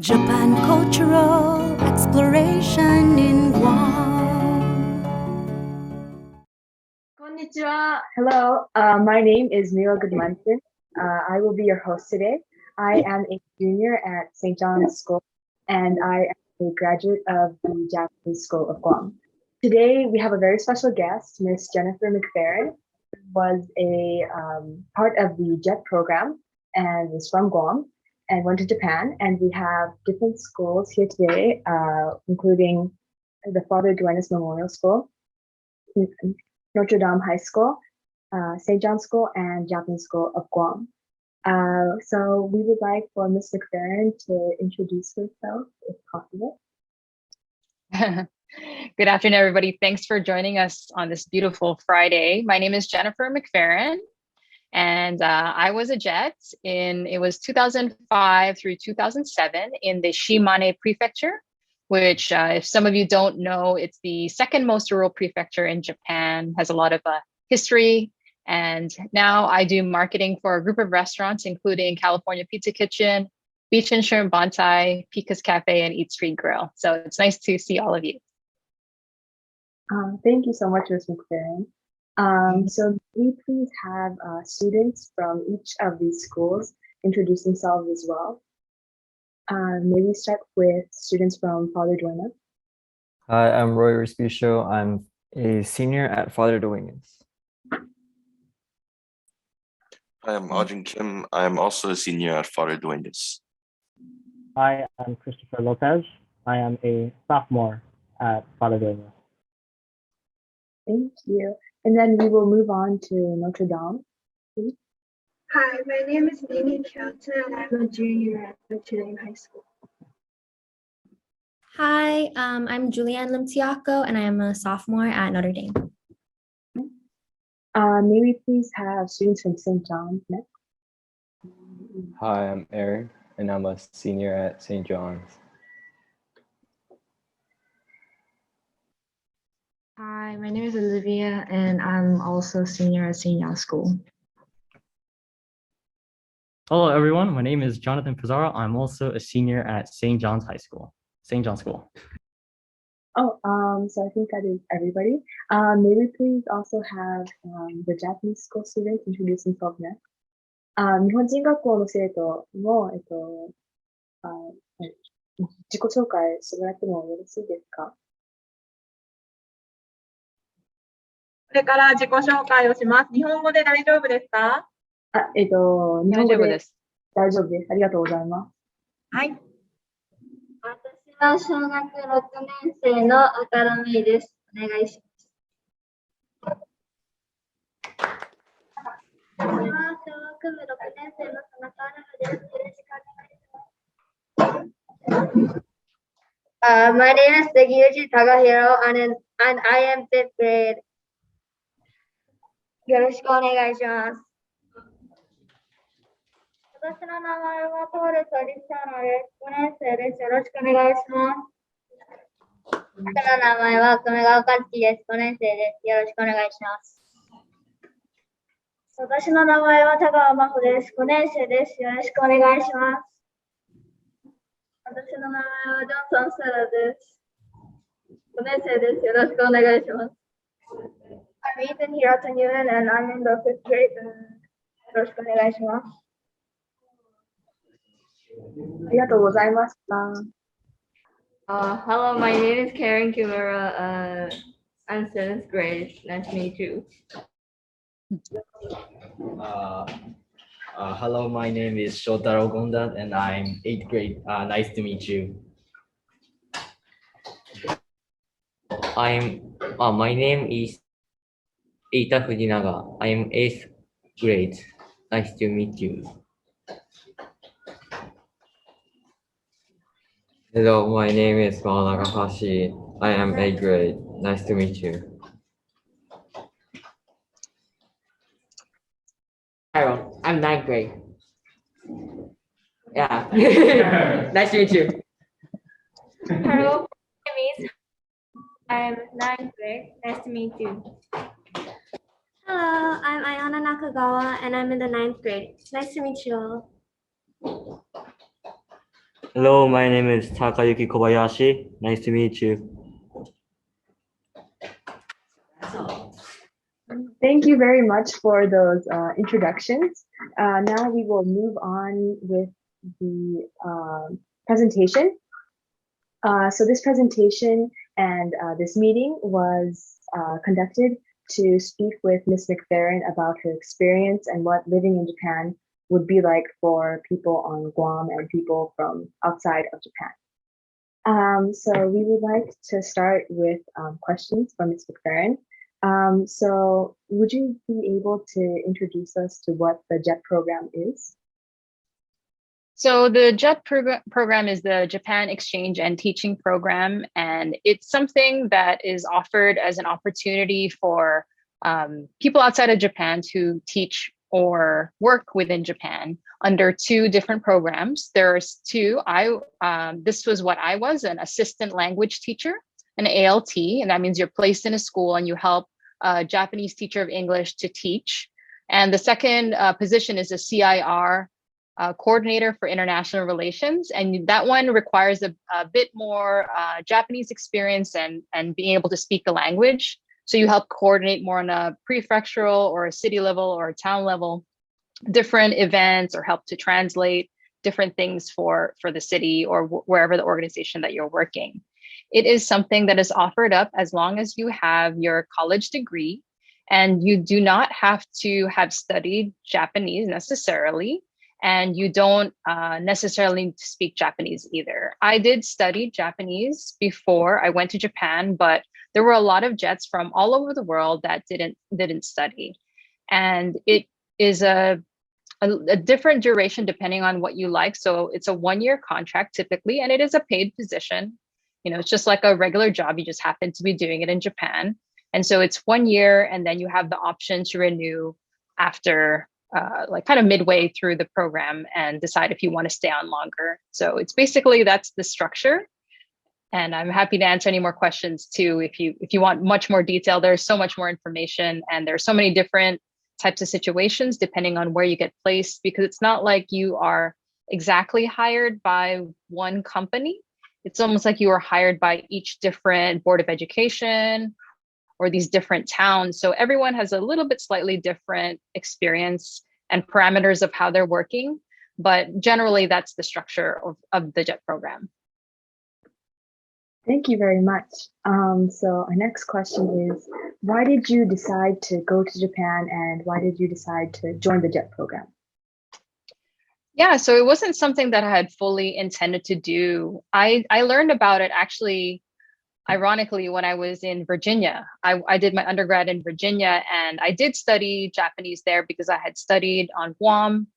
Japan Cultural Exploration in Guam. Konnichiwa. Hello, my name is Miwa Gudmundsen. I will be your host today. I am a junior at St. John's School, and I am a graduate of the Japanese School of Guam. Today, we have a very special guest, Miss Jennifer McFerran, who was a part of the JET program and is from Guam and went to Japan. And we have different schools here today, including the Father Duenas Memorial School, Notre Dame High School, St. John's School, and Japanese School of Guam. So we would like for Ms. McFerrin to introduce herself, if possible. Good afternoon, everybody. Thanks for joining us on this beautiful Friday. My name is Jennifer McFerrin, and I was a JET it was 2005 through 2007 in the Shimane Prefecture, which if some of you don't know, it's the second most rural prefecture in Japan, has a lot of history. And now I do marketing for a group of restaurants, including California Pizza Kitchen, Beach and Shrimp Bantai, Pika's Cafe, and Eat Street Grill. So it's nice to see all of you. Thank you so much, Ms. McFerrin. So we please have students from each of these schools introduce themselves as well. Maybe start with students from Father Duenas. Hi, I'm Roy Respicio. I'm a senior at Father Duenas. Hi, I'm Audrey Kim. I'm also a senior at Father Duenas. Hi, I'm Christopher Lopez. I am a sophomore at Father Duenas. Thank you. And then we will move on to Notre Dame. Please. Hi, my name is Mimi Kyoto, and I'm a junior at Notre Dame High School. Hi, I'm Julianne Limtiaco, and I am a sophomore at Notre Dame. May we please have students from St. John's next? Hi, I'm Eric, and I'm a senior at St. John's. Hi, my name is Olivia, and I'm also a senior at St. John's School. Hello, everyone. My name is Jonathan Pizarro. I'm also a senior at St. John's High School, St. John's School. Oh, so I think that is everybody. May we please also have the Japanese school students introduce themselves next. 日本人学校の生徒の、自己紹介してもらってもよろしいですか？これから自己紹介をします。日本語で大丈夫ですか？日本語で大丈夫です。ありがとうございます。はい。私は小学6年生の赤田芽衣です。お願いします。私は小学部6年生の田中アナフです。よろしくお願いします。My name is Seguichi Takahiro, and I am 5th grade. よろしくお願いします。私の名前はトーレス・アリサーナです。5年生です。よろしくお願いします。僕の名前は久米川和樹です。5年生です。よろしくお願いします。私の名前は田川真帆です。5年生です。よろしくお願いします。私の名前はジョンソン・セラです。5年生です。よろしくお願いします。I'm Ethan Hirata Nguyen, and I'm in the 5th grade. よろしくお願いします。ありがとうございました。Hello, my name is Karen Kimura. I'm 7th grade. Nice to meet you. Hello, my name is Shotaro Gonda, and I'm 8th grade. Nice to meet you. My name is Eita Fujinaga. I am 8th grade. Nice to meet you. Hello, my name is Mao Nakahashi. I am 8th grade. Nice to meet you. Harold, I'm 9th grade. Yeah. Nice to meet you. Hello, my name is I'm 9th grade. Nice to meet you. Hello, I'm Ayana Nakagawa, and I'm in the 9th grade. Nice to meet you all. Hello, my name is Takayuki Kobayashi. Nice to meet you. Thank you very much for those introductions. Now we will move on with the presentation. So this presentation and this meeting was conducted to speak with Ms. McFerrin about her experience and what living in Japan would be like for people on Guam and people from outside of Japan. So we would like to start with questions from Ms. McFerrin. So would you be able to introduce us to what the JET program is? So the JET program is the Japan Exchange and Teaching Program, and it's something that is offered as an opportunity for people outside of Japan to teach or work within Japan under two different programs. There's two. This was what I was, an assistant language teacher, an ALT, and that means you're placed in a school and you help a Japanese teacher of English to teach. And the second position is a CIR, coordinator for international relations, and that one requires a bit more Japanese experience and being able to speak the language. So you help coordinate more on a prefectural or a city level or a town level, different events, or help to translate different things for the city or wherever the organization that you're working. It is something that is offered up as long as you have your college degree, and you do not have to have studied Japanese necessarily. And you don't necessarily need to speak Japanese either. I did study Japanese before I went to Japan, but there were a lot of JETs from all over the world that didn't study. And it is a different duration depending on what you like. So it's a 1-year contract typically, and it is a paid position. You know, it's just like a regular job. You just happen to be doing it in Japan. And so it's 1 year, and then you have the option to renew after like kind of midway through the program and decide if you want to stay on longer. So it's basically, that's the structure. And I'm happy to answer any more questions too. If you want much more detail, there's so much more information, and there's so many different types of situations depending on where you get placed, because it's not like you are exactly hired by one company. It's almost like you are hired by each different board of education or these different towns. So everyone has a little bit slightly different experience and parameters of how they're working. But generally, that's the structure of the JET program. Thank you very much. So our next question is, why did you decide to go to Japan, and why did you decide to join the JET program? Yeah, so it wasn't something that I had fully intended to do. I learned about it actually, ironically, when I was in Virginia. I did my undergrad in Virginia, and I did study Japanese there because I had studied on Guam,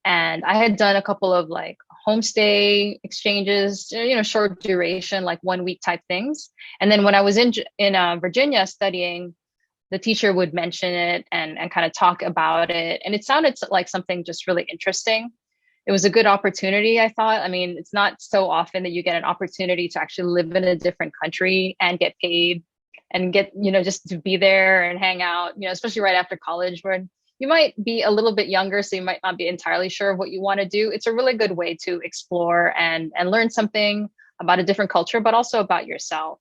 and I had done a couple of like homestay exchanges, you know, short duration, like 1 week type things. And then when I was in Virginia studying, the teacher would mention it and kind of talk about it. And it sounded like something just really interesting. It was a good opportunity, I thought. I mean, it's not so often that you get an opportunity to actually live in a different country and get paid and get, you know, just to be there and hang out, you know, especially right after college, where you might be a little bit younger, so you might not be entirely sure of what you want to do. It's a really good way to explore and learn something about a different culture, but also about yourself.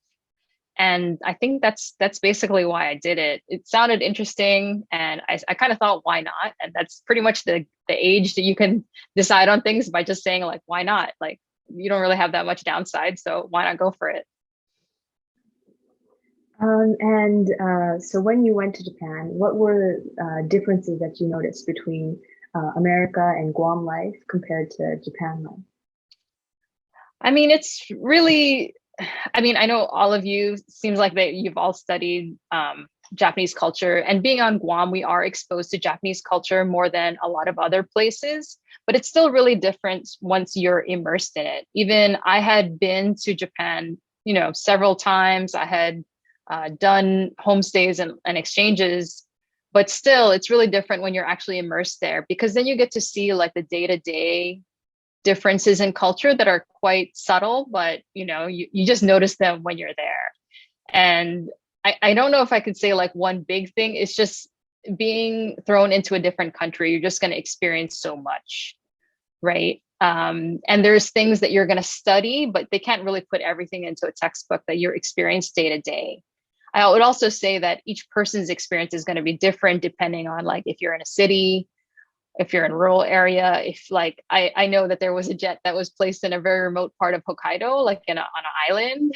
And I think that's basically why I did it. It sounded interesting, and I kind of thought, why not? And that's pretty much the age that you can decide on things by just saying, like, why not? Like, you don't really have that much downside, so why not go for it? So when you went to Japan, what were differences that you noticed between America and Guam life compared to Japan life? I mean, it's really, I mean, I know all of you, seems like that you've all studied Japanese culture, and being on Guam, we are exposed to Japanese culture more than a lot of other places, but it's still really different once you're immersed in it. Even I had been to Japan, you know, several times. I had done homestays and exchanges, but still it's really different when you're actually immersed there, because then you get to see like the day-to-day differences in culture that are quite subtle, but you know, you just notice them when you're there. And I don't know if I could say like one big thing. It's just being thrown into a different country. You're just going to experience so much, right? And there's things that you're going to study, but they can't really put everything into a textbook that you're experienced day to day. I would also say that each person's experience is going to be different depending on like if you're in a city, if you're in a rural area, if like I know that there was a jet that was placed in a very remote part of Hokkaido, like on an island.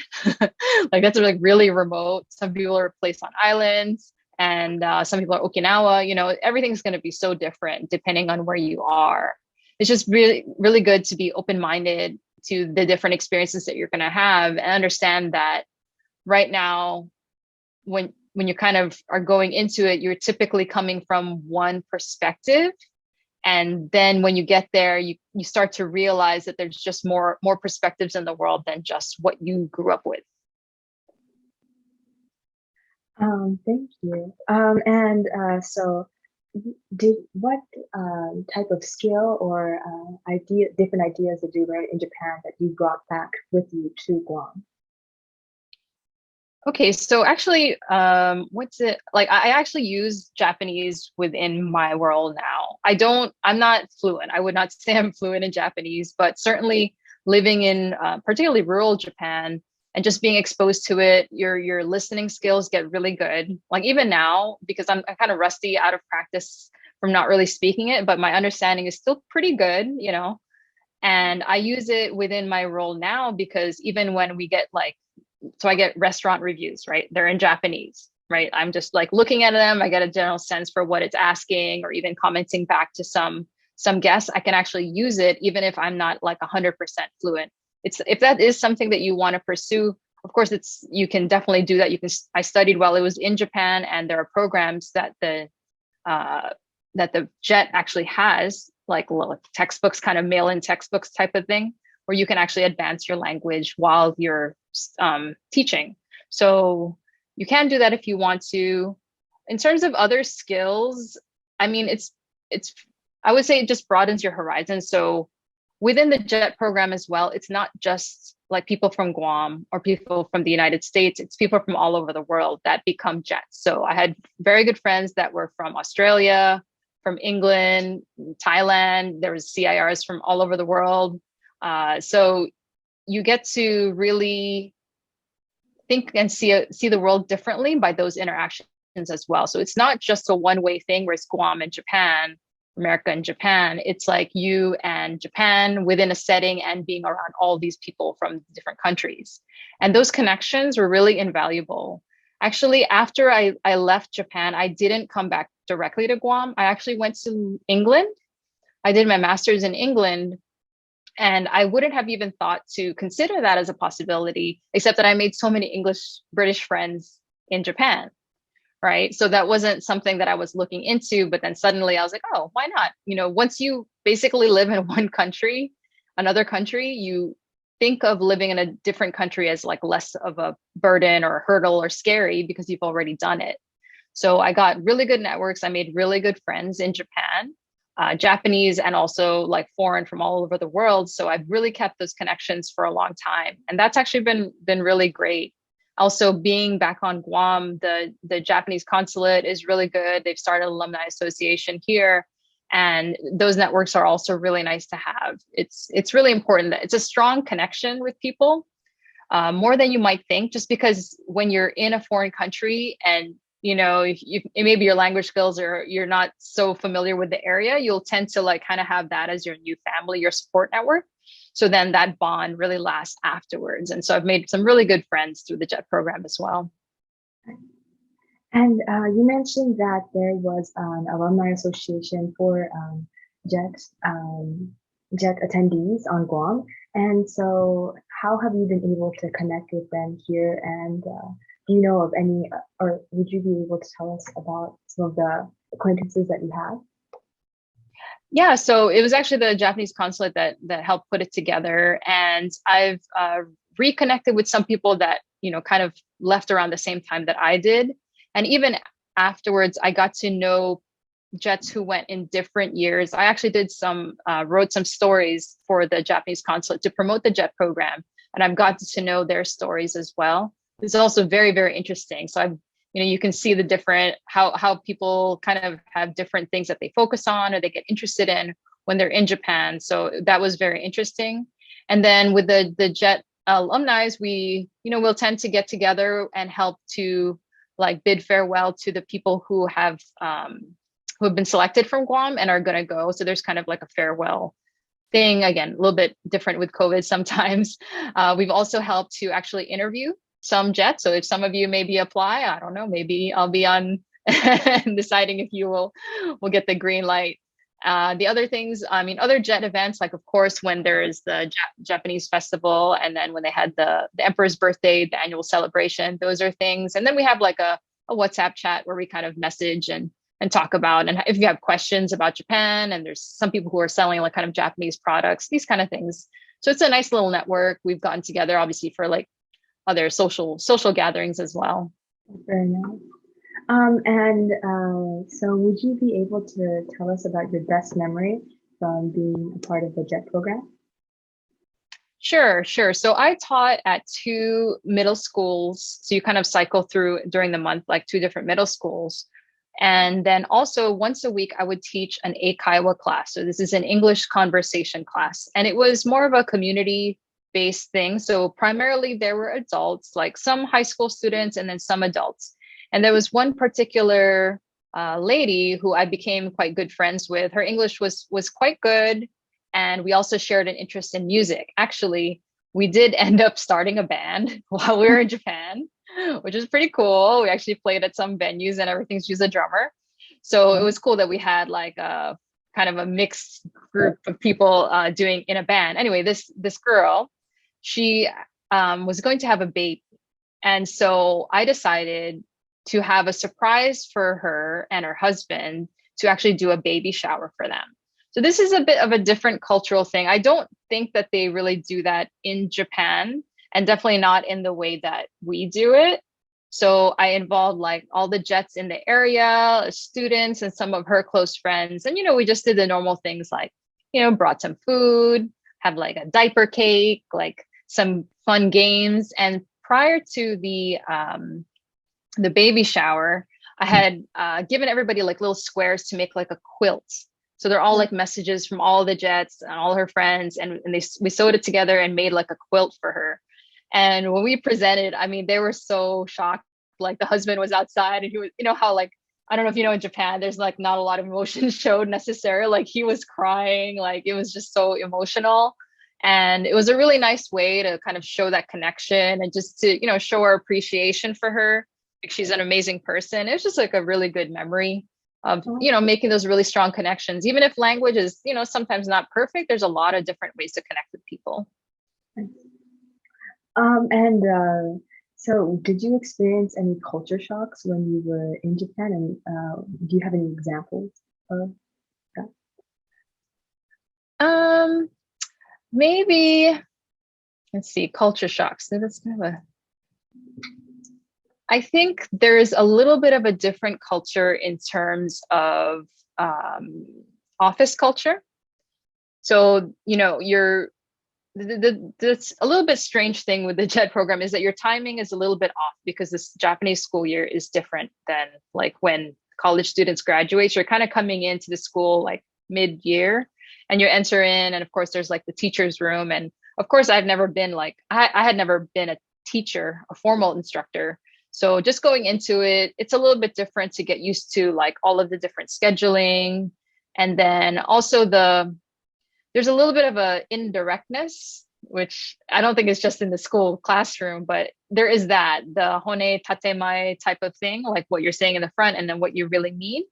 Like that's like really remote. Some people are placed on islands, and some people are Okinawa. You know, everything's going to be so different depending on where you are. It's just really, really good to be open-minded to the different experiences that you're going to have and understand that right now, when you kind of are going into it, you're typically coming from one perspective. And then when you get there, you start to realize that there's just more perspectives in the world than just what you grew up with. Thank you. So what type of skill or different ideas that you learned in Japan that you brought back with you to Guam? Okay, so actually, what's it like? I actually use Japanese within my world now. I'm not fluent. I would not say I'm fluent in Japanese, but certainly living in particularly rural Japan and just being exposed to it, your listening skills get really good. Like even now, because I'm kind of rusty out of practice from not really speaking it, but my understanding is still pretty good, you know. And I use it within my role now because even when we get so I get restaurant reviews, right? They're in Japanese, right? I'm just like looking at them. I get a general sense for what it's asking, or even commenting back to some guests. I can actually use it even if I'm not like 100% fluent. If that is something that you want to pursue, of course, you can definitely do that. I studied while it was in Japan, and there are programs that the JET actually has, like textbooks, kind of mail-in textbooks type of thing, where you can actually advance your language while you're teaching. So you can do that if you want to. In terms of other skills, I mean, I would say it just broadens your horizon. So within the JET program as well, it's not just like people from Guam or people from the United States, it's people from all over the world that become JETs. So I had very good friends that were from Australia, from England, Thailand. There was CIRs from all over the world. So you get to really think and see the world differently by those interactions as well. So it's not just a one-way thing where it's Guam and Japan, America and Japan. It's like you and Japan within a setting and being around all these people from different countries. And those connections were really invaluable. Actually, after I left Japan, I didn't come back directly to Guam. I actually went to England. I did my master's in England. And I wouldn't have even thought to consider that as a possibility, except that I made so many British friends in Japan, right? So that wasn't something that I was looking into, but then suddenly I was like, oh, why not? You know, once you basically live in one country, another country, you think of living in a different country as like less of a burden or a hurdle or scary because you've already done it. So I got really good networks. I made really good friends in Japan. Japanese and also like foreign from all over the world. So I've really kept those connections for a long time. And that's actually been really great. Also being back on Guam, the Japanese consulate is really good. They've started an alumni association here. And those networks are also really nice to have. It's really important that it's a strong connection with people, more than you might think, just because when you're in a foreign country and you know, maybe your language skills or you're not so familiar with the area, you'll tend to like kind of have that as your new family, your support network. So then that bond really lasts afterwards. And so I've made some really good friends through the JET program as well. And you mentioned that there was an alumni association for JET attendees on Guam. And so how have you been able to connect with them here? And do you know of any, or would you be able to tell us about some of the acquaintances that you have? Yeah, so it was actually the Japanese consulate that helped put it together. And I've reconnected with some people that, you know, kind of left around the same time that I did. And even afterwards, I got to know JETs who went in different years. I actually did wrote some stories for the Japanese consulate to promote the JET program. And I've gotten to know their stories as well. It's also very, very interesting. So you can see the different, how people kind of have different things that they focus on or they get interested in, when they're in Japan. So that was very interesting. And then with the JET alumni, we'll tend to get together and help to like bid farewell to the people who have been selected from Guam and are going to go. So there's kind of like a farewell thing. Again, a little bit different with COVID sometimes. We've also helped to actually interview some JETs. So if some of you maybe apply, I don't know, maybe I'll be on deciding if you will get the green light. The other things, I mean, other JET events, like of course, when there is the Japanese festival, and then when they had the Emperor's birthday, the annual celebration, those are things. And then we have like a WhatsApp chat where we kind of message and talk about, and if you have questions about Japan, and there's some people who are selling like kind of Japanese products, these kind of things. So it's a nice little network. We've gotten together obviously for like other social gatherings as well. Very nice. So would you be able to tell us about your best memory from being a part of the JET program? Sure. So I taught at 2 middle schools. So you kind of cycle through during the month, like 2 different middle schools. And then also once a week, I would teach an Eikaiwa class. So this is an English conversation class. And it was more of a community-based thing. So primarily there were adults, like some high school students and then some adults. And there was one particular lady who I became quite good friends with. Her English was quite good. And we also shared an interest in music. Actually, we did end up starting a band while we were in Japan, which is pretty cool. We actually played at some venues and everything's used a drummer. So it was cool that we had like a kind of a mixed group of people doing in a band. Anyway, this girl, she was going to have a baby. And so I decided to have a surprise for her and her husband to actually do a baby shower for them. So this is a bit of a different cultural thing. I don't think that they really do that in Japan, and definitely not in the way that we do it. So I involved like all the JETs in the area, students, and some of her close friends. And, we just did the normal things like, brought some food, had like a diaper cake, like some fun games. And prior to the baby shower, I had given everybody like little squares to make like a quilt. So they're all like messages from all the JETs and all her friends. And we sewed it together and made like a quilt for her. And when we presented, I mean, they were so shocked. Like the husband was outside and he was, how like, I don't know if in Japan, there's like not a lot of emotion showed necessarily. Like he was crying, like it was just so emotional. And it was a really nice way to kind of show that connection and just to, show our appreciation for her. Like, she's an amazing person. It was just like a really good memory of, making those really strong connections. Even if language is, sometimes not perfect, there's a lot of different ways to connect with people. So did you experience any culture shocks when you were in Japan? And do you have any examples of that? Maybe, let's see, culture shocks. So that's kind of I think there's a little bit of a different culture in terms of office culture. So, that's a little bit strange thing with the JET program is that your timing is a little bit off because this Japanese school year is different than like when college students graduate. So you're kind of coming into the school like mid-year and you enter in, and of course there's like the teacher's room. And of course I've never been like, I had never been a teacher, a formal instructor. So just going into it, it's a little bit different to get used to like all of the different scheduling. And then also there's a little bit of a indirectness, which I don't think is just in the school classroom, but there is that, the hone tatemae type of thing, like what you're saying in the front and then what you really mean.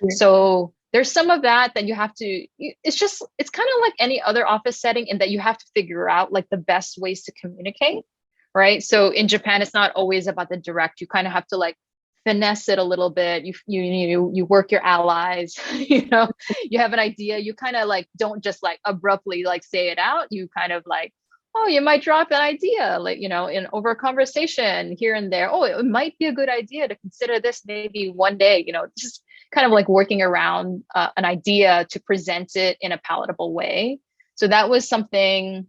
Yeah. So there's some of that you have to, it's kind of like any other office setting in that you have to figure out like the best ways to communicate. Right. So in Japan, it's not always about the direct. You kind of have to like finesse it a little bit. You work your allies, you have an idea. You kind of like don't just like abruptly like say it out. You kind of like, oh, you might drop an idea like, in over a conversation here and there. Oh, it might be a good idea to consider this maybe one day, just kind of like working around an idea to present it in a palatable way. So that was something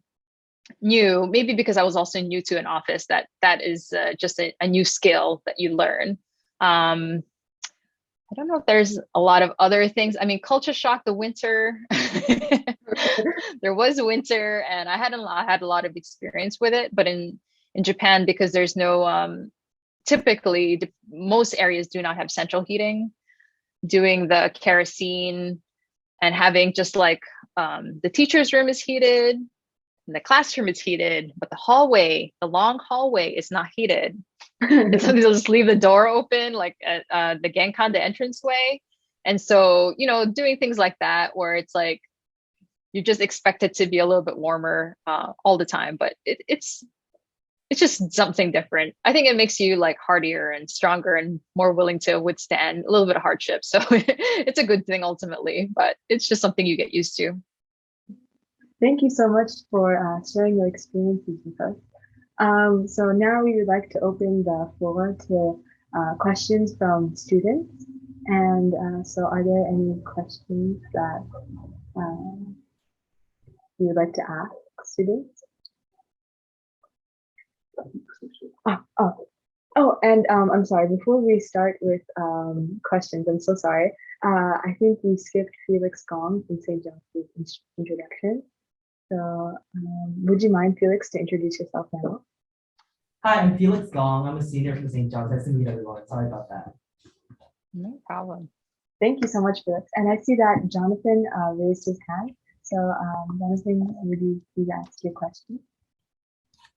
new, maybe because I was also new to an office that is just a new skill that you learn. I don't know if there's a lot of other things. I mean, culture shock, the winter. There was winter, and I had a lot of experience with it. But in Japan, because there's no typically most areas do not have central heating. Doing the kerosene and having just like the teacher's room is heated, and the classroom is heated, but the long hallway is not heated. And so they'll just leave the door open, like at the genkan, the entranceway. And so, doing things like that, where it's like, you just expect it to be a little bit warmer all the time, but it's just something different. I think it makes you like hardier and stronger and more willing to withstand a little bit of hardship. So it's a good thing ultimately, but it's just something you get used to. Thank you so much for sharing your experiences with us. So now we would like to open the floor to questions from students. And so are there any questions that you would like to ask students? And I'm sorry, before we start with questions, I'm so sorry. I think we skipped Felix Gong from St. John's introduction. So would you mind, Felix, to introduce yourself now? Hi, I'm Felix Gong. I'm a senior from St. John's. Nice to meet everyone. Sorry about that. No problem. Thank you so much, Felix. And I see that Jonathan raised his hand. So Jonathan, would you please ask your question?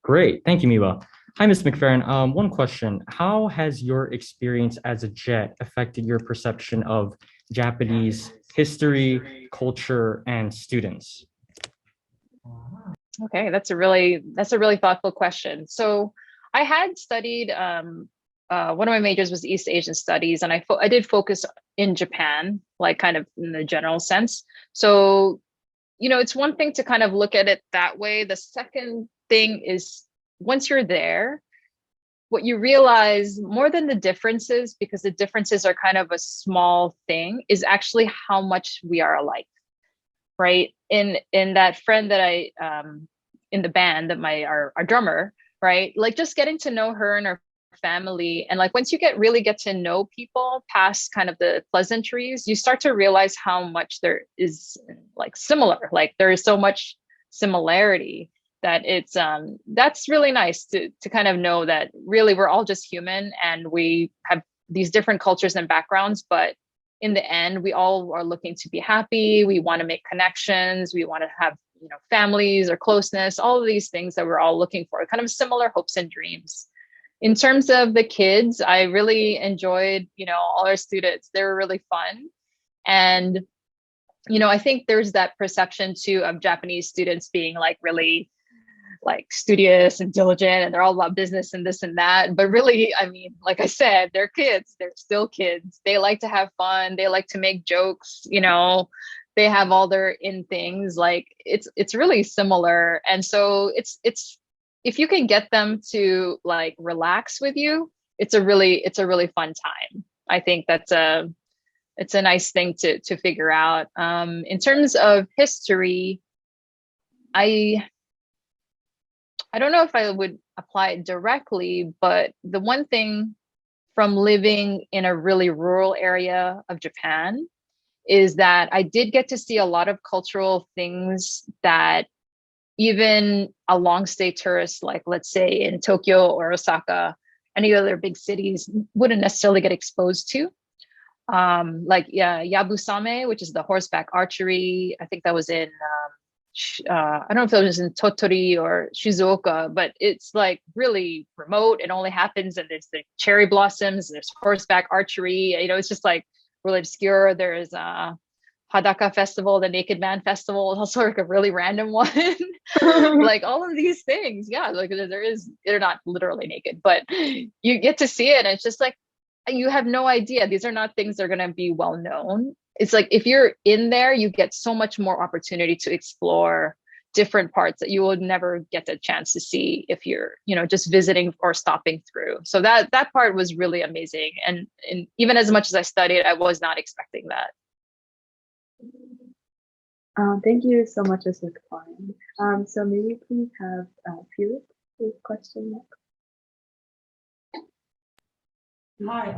Great. Thank you, Miwa. Hi, Ms. McFerrin. One question. How has your experience as a Jet affected your perception of Japanese history, culture, and students? Okay, that's a really thoughtful question. So I had studied, one of my majors was East Asian Studies, and I did focus in Japan, like kind of in the general sense. So, it's one thing to kind of look at it that way. The second thing is, once you're there, what you realize more than the differences, because the differences are kind of a small thing, is actually how much we are alike. Right. In that friend that I in the band, that our drummer, right? Like just getting to know her and her family. And like once you really get to know people past kind of the pleasantries, you start to realize how much there is like similar. Like there is so much similarity that it's that's really nice to kind of know that really we're all just human and we have these different cultures and backgrounds, but in the end, we all are looking to be happy. We want to make connections. We want to have, families or closeness, all of these things that we're all looking for, kind of similar hopes and dreams. In terms of the kids, I really enjoyed, all our students. They were really fun. And, I think there's that perception too of Japanese students being like really like studious and diligent, and they're all about business and this and that. But really, I mean, like I said, they're kids. They're still kids. They like to have fun. They like to make jokes. They have all their in things. Like it's really similar. And so it's if you can get them to like relax with you, it's a really fun time. I think it's a nice thing to figure out. In terms of history, I don't know if I would apply it directly, but the one thing from living in a really rural area of Japan is that I did get to see a lot of cultural things that even a long stay tourist, like let's say in Tokyo or Osaka, any other big cities, wouldn't necessarily get exposed to. Like Yabusame, which is the horseback archery. I think that was in I don't know if it was in Tottori or Shizuoka, but it's like really remote. It only happens, and there's the cherry blossoms, there's horseback archery. It's just like really obscure. There's Hadaka Festival, the Naked Man Festival, also like a really random one. Like all of these things, yeah. Like they're not literally naked, but you get to see it, and it's just like you have no idea. These are not things that are going to be well known. It's like if you're in there, you get so much more opportunity to explore different parts that you would never get the chance to see if you're, just visiting or stopping through. So that part was really amazing. And even as much as I studied, I was not expecting that. Thank you so much, Ms. McFerran. So maybe please have Felix with question next. Hi,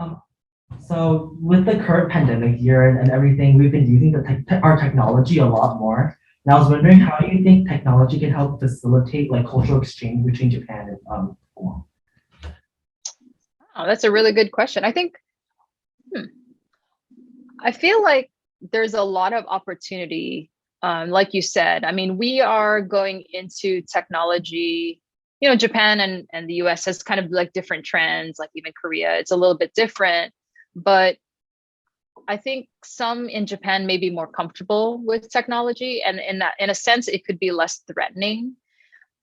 So with the current pandemic year and everything, we've been using our technology a lot more. And I was wondering, how do you think technology can help facilitate like cultural exchange between Japan and Guam? Oh, that's a really good question. I think, I feel like there's a lot of opportunity. Like you said, I mean, we are going into technology, Japan and the US has kind of like different trends, like even Korea, it's a little bit different. But I think some in Japan may be more comfortable with technology, and in a sense, it could be less threatening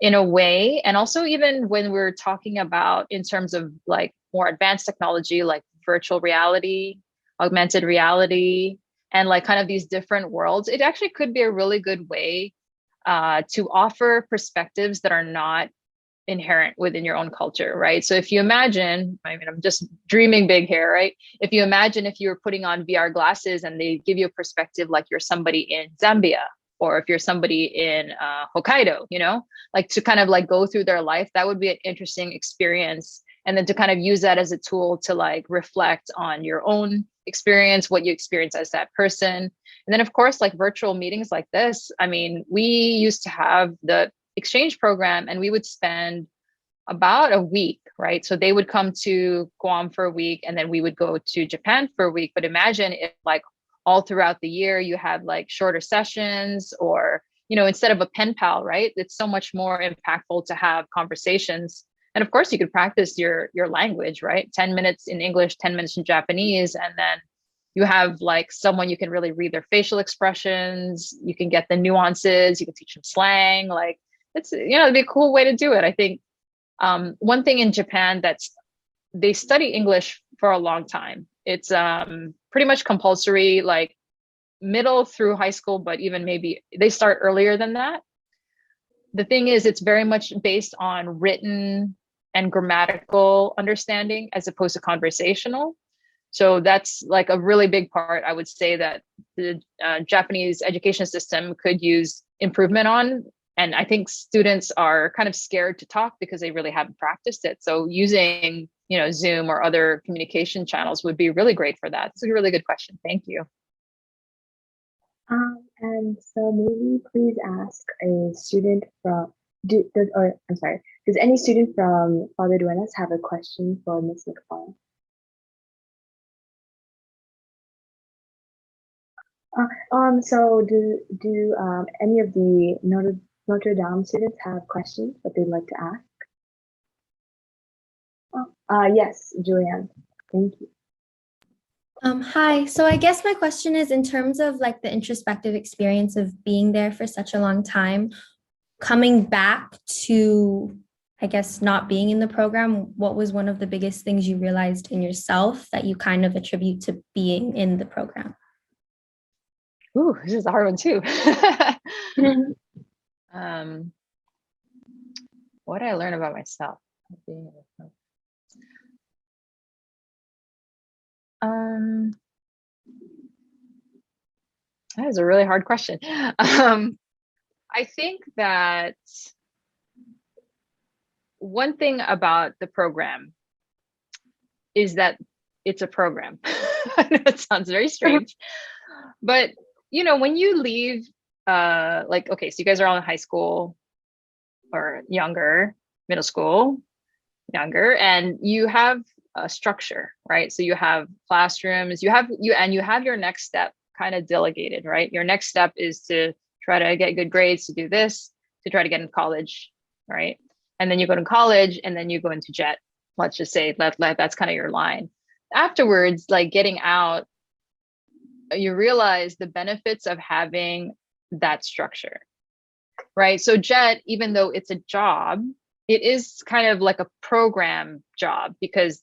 in a way. And also, even when we're talking about in terms of like more advanced technology, like virtual reality, augmented reality, and like kind of these different worlds, it actually could be a really good way to offer perspectives that are not inherent within your own culture, right? So if you imagine, I mean, I'm just dreaming big here, right? If you imagine if you were putting on VR glasses and they give you a perspective like you're somebody in Zambia, or if you're somebody in Hokkaido, like to kind of like go through their life, that would be an interesting experience. And then to kind of use that as a tool to like reflect on your own experience, what you experience as that person. And then of course, like virtual meetings like this, I mean, we used to have the exchange program and we would spend about a week, right? So they would come to Guam for a week and then we would go to Japan for a week. But imagine if like all throughout the year you had like shorter sessions, or instead of a pen pal, right? It's so much more impactful to have conversations. And of course you could practice your language, right? 10 minutes in English, 10 minutes in Japanese, and then you have like someone you can really read their facial expressions, you can get the nuances, you can teach them slang. Like it's, it'd be a cool way to do it. I think one thing in Japan they study English for a long time. It's pretty much compulsory, like middle through high school, but even maybe they start earlier than that. The thing is, it's very much based on written and grammatical understanding as opposed to conversational. So that's like a really big part, I would say, that the Japanese education system could use improvement on. And I think students are kind of scared to talk because they really haven't practiced it. So using, Zoom or other communication channels would be really great for that. It's a really good question. Thank you. And so maybe please ask a student does any student from Father Duenas have a question for Ms. McFerran? So do any of the Notre Dame students have questions that they'd like to ask? Yes, Julianne. Thank you. Hi. So I guess my question is, in terms of like the introspective experience of being there for such a long time, coming back to, I guess, not being in the program, what was one of the biggest things you realized in yourself that you kind of attribute to being in the program? Ooh, this is a hard one too. What did I learn about myself? That is a really hard question. I think that one thing about the program is that it's a program. I know it sounds very strange, but when you leave, like, okay, so you guys are all in high school or younger, middle school, younger, and you have a structure, right? So you have classrooms, you have your next step kind of delegated, right? Your next step is to try to get good grades, to do this, to try to get in college, right? And then you go to college and then you go into JET. Let's just say that's kind of your line. Afterwards, like getting out, you realize the benefits of having that structure, right? So JET, even though it's a job, it is kind of like a program job, because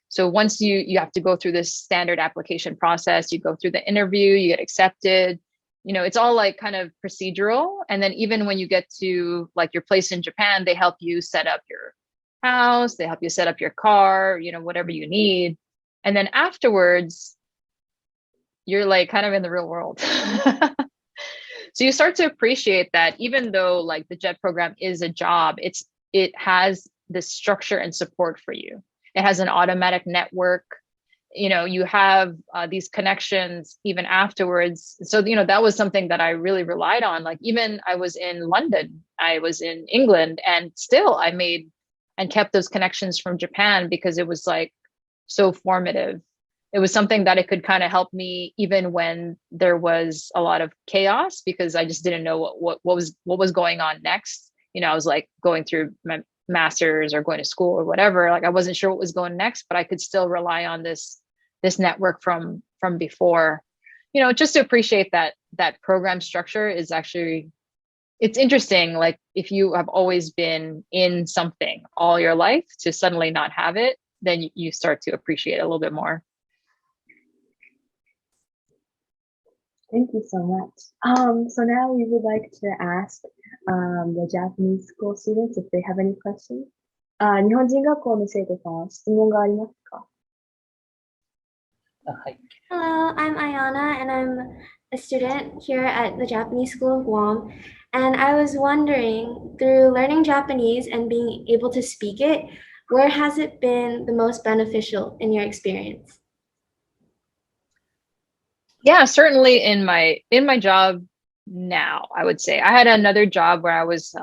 so once you have to go through this standard application process, you go through the interview, you get accepted, it's all like kind of procedural. And then even when you get to like your place in Japan, they help you set up your house, they help you set up your car, whatever you need. And then afterwards, you're like kind of in the real world. So you start to appreciate that even though like the JET program is a job, it has this structure and support for you. It has an automatic network. you have these connections even afterwards. So, that was something that I really relied on. Like, even I was in London, I was in England, and still I made and kept those connections from Japan because it was like so formative. It was something that it could kind of help me even when there was a lot of chaos, because I just didn't know what was going on next. I was like going through my master's or going to school or whatever. Like, I wasn't sure what was going next, but I could still rely on this network from before. Just to appreciate that program structure is actually, it's interesting. Like, if you have always been in something all your life, to suddenly not have it, then you start to appreciate it a little bit more. Thank you so much. So now we would like to ask the Japanese school students if they have any questions. 日本人学校の生徒さん、質問がありますか？ Hello, I'm Ayana, and I'm a student here at the Japanese School of Guam. And I was wondering, through learning Japanese and being able to speak it, where has it been the most beneficial in your experience? Yeah, certainly in my job now, I would say. I had another job where I was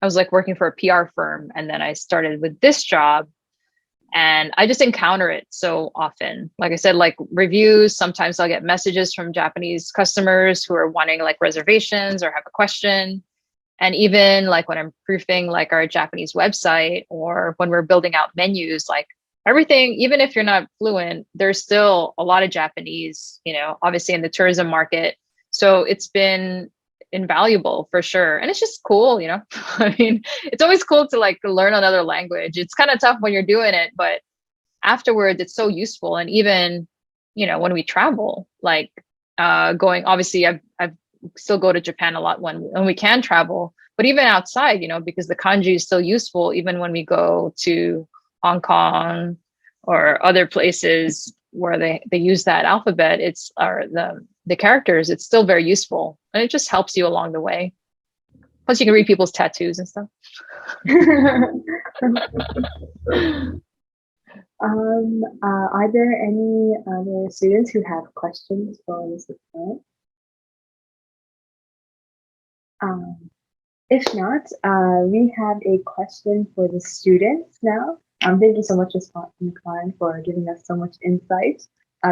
like working for a PR firm, and then I started with this job, and I just encounter it so often. Like I said, like reviews, sometimes I'll get messages from Japanese customers who are wanting like reservations or have a question. And even like when I'm proofing like our Japanese website, or when we're building out menus, like everything, even if you're not fluent, there's still a lot of Japanese, obviously in the tourism market. So it's been invaluable for sure. And it's just cool, I mean, it's always cool to like learn another language. It's kind of tough when you're doing it, but afterwards it's so useful. And even, when we travel, like going, obviously I've still go to Japan a lot when we can travel, but even outside, because the kanji is still useful, even when we go to Hong Kong or other places where they use that alphabet, or the characters, it's still very useful, and it just helps you along the way. Plus you can read people's tattoos and stuff. Are there any other students who have questions for Mrs. Grant? If not, we have a question for the students now. Thank you so much, McFerran, for giving us so much insight.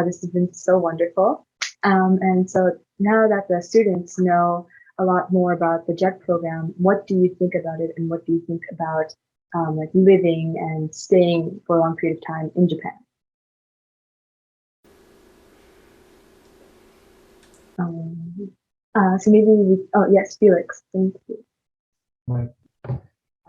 This has been so wonderful. And so now that the students know a lot more about the JET program, what do you think about it, and what do you think about like living and staying for a long period of time in Japan? So maybe yes, Felix, thank you. Right.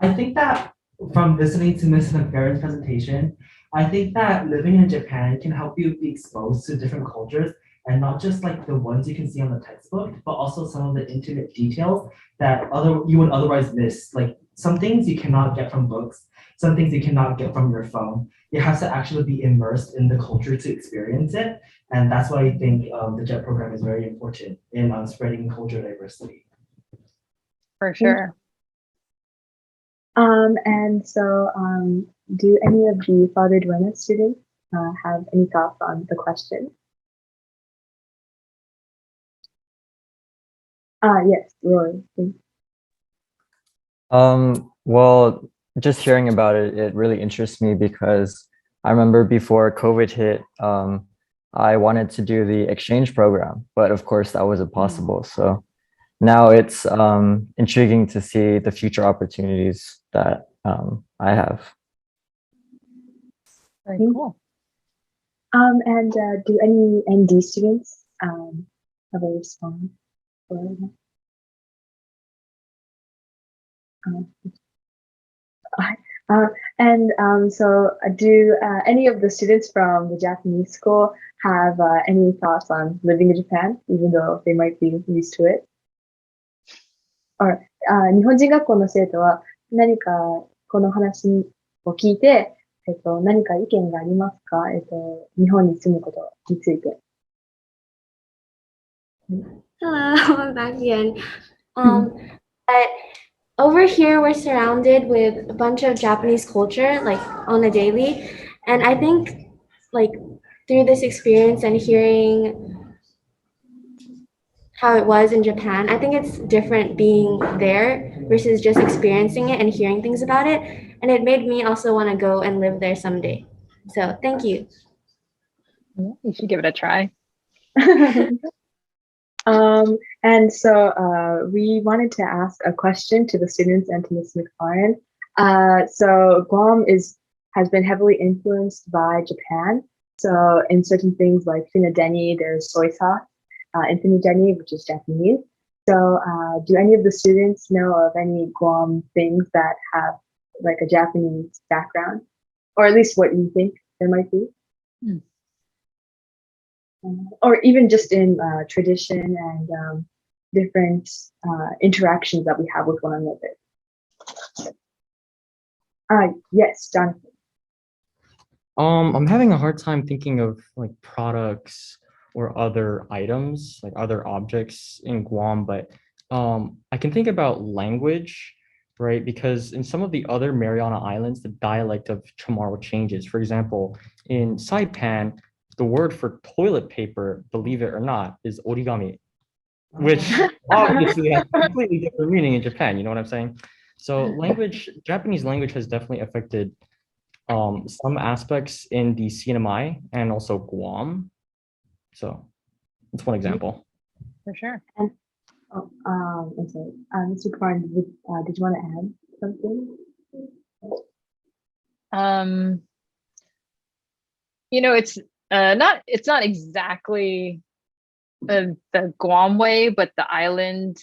I think that from listening to Ms. McFerran's presentation, I think that living in Japan can help you be exposed to different cultures, and not just like the ones you can see on the textbook, but also some of the intimate details that you would otherwise miss. Like some things you cannot get from books, some things you cannot get from your phone. You have to actually be immersed in the culture to experience it. And that's why I think the JET program is very important in spreading cultural diversity. For sure. And so do any of the Father Duenas students have any thoughts on the question? Yes, Roy. Well, just hearing about it, it really interests me, because I remember before COVID hit, I wanted to do the exchange program, but of course that wasn't possible. So now it's intriguing to see the future opportunities that I have. Very cool. And do any ND students have a response? So do any of the students from the Japanese school have any thoughts on living in Japan, even though they might be used to it? Or 日本人学校の生徒は何かこの話を聞いて、何か意見がありますか？日本に住むことについて。Hello, I'm back again. But over here, we're surrounded with a bunch of Japanese culture, like on a daily. And I think like through this experience and hearing how it was in Japan, I think it's different being there versus just experiencing it and hearing things about it. And it made me also want to go and live there someday. So thank you. You should give it a try. And so we wanted to ask a question to the students and to Ms. McFerran. So Guam has been heavily influenced by Japan. So in certain things like finadeni, there's soy sauce, in finadeni, which is Japanese. So do any of the students know of any Guam things that have like a Japanese background? Or at least what you think there might be? Or even just in tradition and different interactions that we have with one another. Yes, Jonathan. I'm having a hard time thinking of like products or other items, like other objects in Guam, but I can think about language, right? Because in some of the other Mariana Islands, the dialect of Chamorro changes. For example, in Saipan, the word for toilet paper, believe it or not, is origami, which obviously has a completely different meaning in Japan. You know what I'm saying? So language, Japanese language has definitely affected some aspects in the CNMI and also Guam. So that's one example. For sure. And I'm sorry, Mr. Karn, did you want to add something? It's not exactly the Guam way, but the island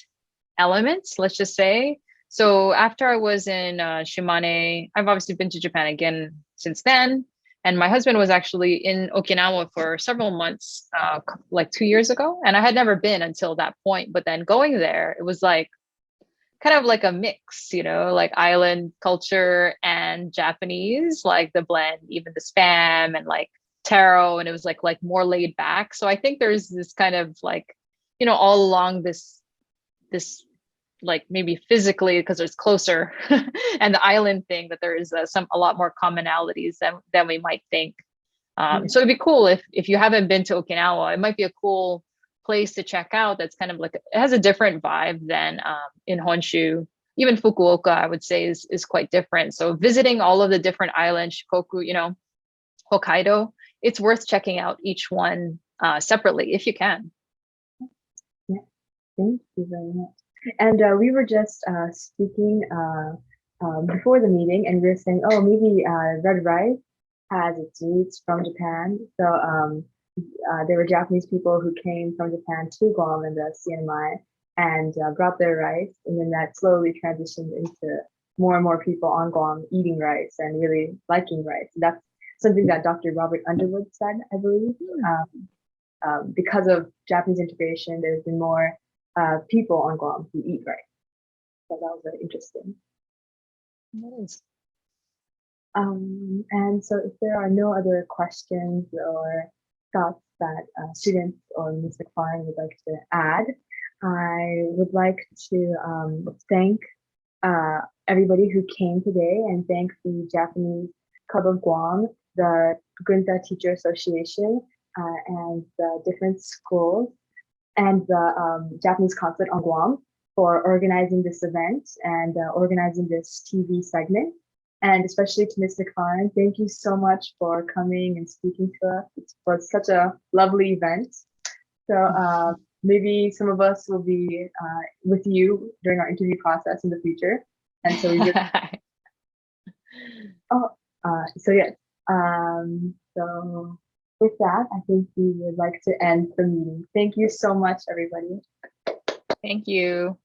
elements, let's just say. So after I was in Shimane, I've obviously been to Japan again since then. And my husband was actually in Okinawa for several months, like 2 years ago. And I had never been until that point. But then going there, it was like kind of like a mix, like island culture and Japanese, like the blend, even the spam and like taro. And it was like more laid back. So I think there's this kind of like, all along this like maybe physically because it's closer and the island thing that there is a lot more commonalities than we might think. So it'd be cool if you haven't been to Okinawa, it might be a cool place to check out. That's kind of like, it has a different vibe than in Honshu. Even Fukuoka, I would say is quite different. So visiting all of the different islands, Shikoku, Hokkaido, it's worth checking out each one separately if you can. Yeah, thank you very much. And we were just speaking before the meeting, and we were saying, oh, maybe red rice has its roots from Japan. So there were Japanese people who came from Japan to Guam and the CNMI and brought their rice, and then that slowly transitioned into more and more people on Guam eating rice and really liking rice. And that's something that Dr. Robert Underwood said, I believe. Because of Japanese integration, there's been more people on Guam who eat rice. So that was very interesting. Nice. And so if there are no other questions or thoughts that students or Ms. McFerran would like to add, I would like to thank everybody who came today and thank the Japanese Club of Guam, the Gunta Teacher Association, and the different schools and the Japanese Consulate on Guam for organizing this event and organizing this TV segment. And especially to Ms. McFerran, thank you so much for coming and speaking to us. It was such a lovely event. So maybe some of us will be with you during our interview process in the future. And so we just, so yes. So with that, I think we would like to end the meeting. Thank you so much, everybody. Thank you.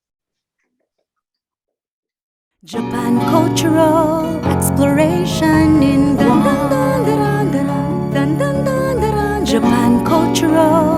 Japan cultural exploration in Guam. Japan cultural